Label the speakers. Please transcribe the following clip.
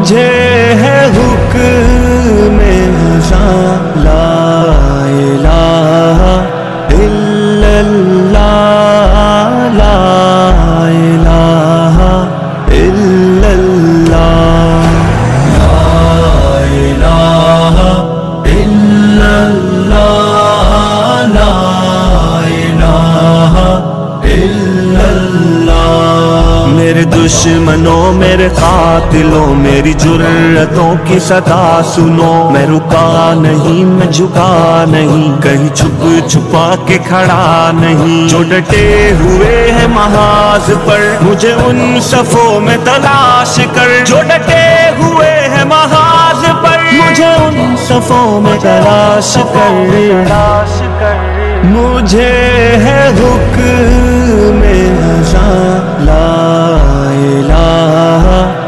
Speaker 1: مجھے ہے حکم اذاں لا الہ الا اللہ لا الہ الا اللہ لا الہ الا اللہ لا الہ الا اللہ۔ میرے دشمنوں میرے قاتلوں میری جرتوں کی صدا سنو، میں رکا نہیں میں جھکا نہیں، کہیں چھپ چھپا کے کھڑا نہیں، جو ڈٹے ہوئے ہیں محاذ پر مجھے ان صفوں میں تلاش کر، جو ڈٹے ہوئے ہیں محاذ پر مجھے ان صفوں میں تلاش کر، مجھے ہے حکم اذاں لا الہ